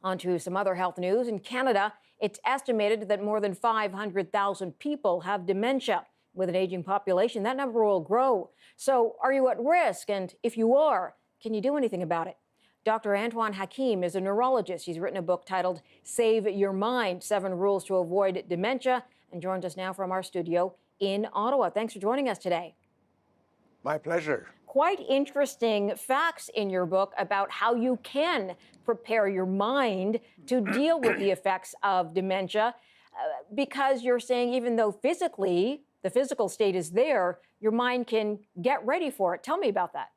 On to some other health news. In Canada, it's estimated that more than 500,000 people have dementia. With an aging population, that number will grow. So are you at risk? And if you are, can you do anything about it? Dr. Antoine Hakim is a neurologist. He's written a book titled Save Your Mind, 7 Rules to Avoid Dementia, and joins us now from our studio in Ottawa. Thanks for joining us today. My pleasure. Quite interesting facts in your book about how you can prepare your mind to deal with the effects of dementia, because you're saying even though physically the physical state is there, your mind can get ready for it. Tell me about that.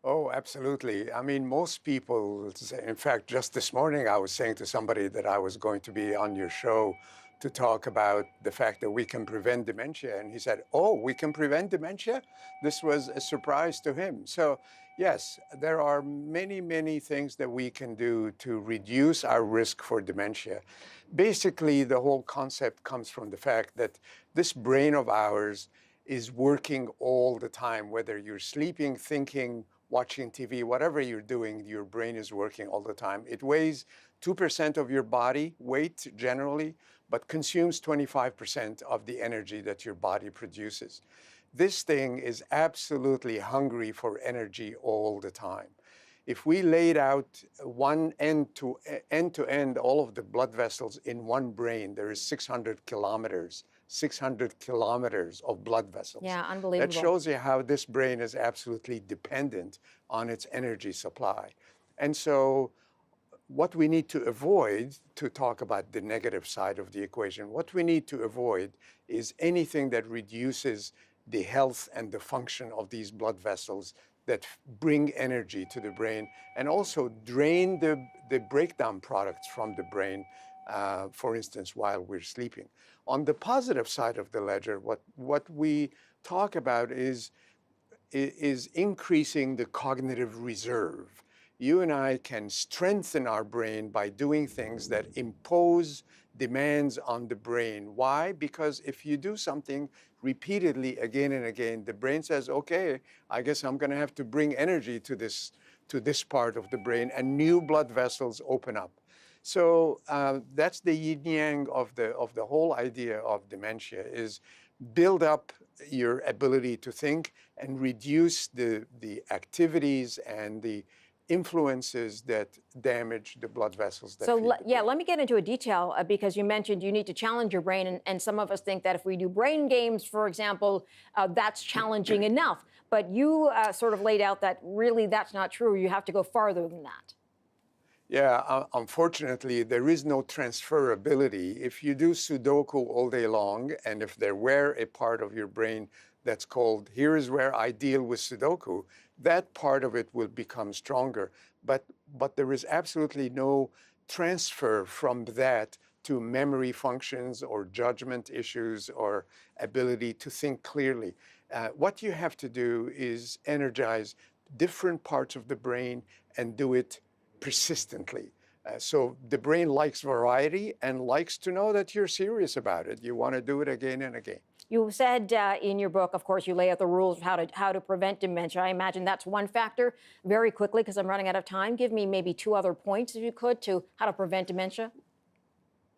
Oh, absolutely. I mean, most people, in fact, just this morning, I was saying to somebody that I was going to be on your show to talk about the fact that we can prevent dementia. And he said, oh, we can prevent dementia? This was a surprise to him. So yes, there are many, many things that we can do to reduce our risk for dementia. Basically, the whole concept comes from the fact that this brain of ours is working all the time, whether you're sleeping, thinking, watching TV, whatever you're doing, your brain is working all the time. It weighs 2% of your body weight generally, but consumes 25% of the energy that your body produces. This thing is absolutely hungry for energy all the time. If we laid out one end to end all of the blood vessels in one brain, there is 600 kilometers of blood vessels. Yeah, unbelievable. That shows you how this brain is absolutely dependent on its energy supply. And so what we need to avoid, to talk about the negative side of the equation, what we need to avoid is anything that reduces the health and the function of these blood vessels that bring energy to the brain and also drain the breakdown products from the brain, for instance, while we're sleeping. On the positive side of the ledger, what we talk about is increasing the cognitive reserve. You and I can strengthen our brain by doing things that impose demands on the brain. Why? Because if you do something repeatedly again and again, the brain says, okay, I guess I'm going to have to bring energy to this part of the brain, and new blood vessels open up. So that's the yin-yang of the whole idea of dementia, is build up your ability to think and reduce the activities and the influences that damage the blood vessels. Let me get into a detail because you mentioned you need to challenge your brain, and some of us think that if we do brain games, for example, that's challenging enough. But you sort of laid out that really that's not true. You have to go farther than that. Yeah, unfortunately, there is no transferability. If you do Sudoku all day long, and if there were a part of your brain that's called, here is where I deal with Sudoku, that part of it will become stronger. But there is absolutely no transfer from that to memory functions or judgment issues or ability to think clearly. What you have to do is energize different parts of the brain and do it persistently. So the brain likes variety and likes to know that you're serious about it. You want to do it again and again. You said in your book, of course, you lay out the rules of how to prevent dementia. I imagine that's one factor. Very quickly, because I'm running out of time, give me maybe 2 other points, if you could, to how to prevent dementia.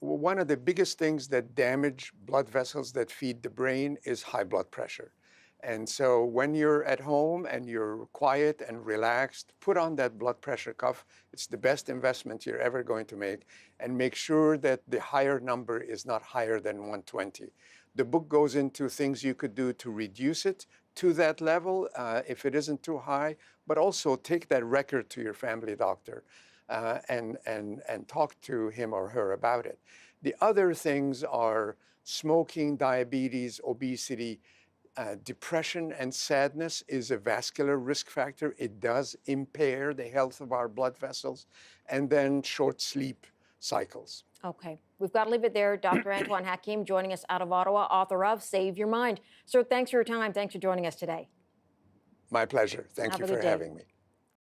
Well, one of the biggest things that damage blood vessels that feed the brain is high blood pressure. And so when you're at home and you're quiet and relaxed, put on that blood pressure cuff. It's the best investment you're ever going to make. And make sure that the higher number is not higher than 120. The book goes into things you could do to reduce it to that level if it isn't too high, but also take that record to your family doctor and talk to him or her about it. The other things are smoking, diabetes, obesity. Depression and sadness is a vascular risk factor. It does impair the health of our blood vessels. And then short sleep cycles. Okay. We've got to leave it there. Dr. Antoine Hakim joining us out of Ottawa, author of Save Your Mind. Sir, thanks for your time. Thanks for joining us today. My pleasure. Thank you for having me.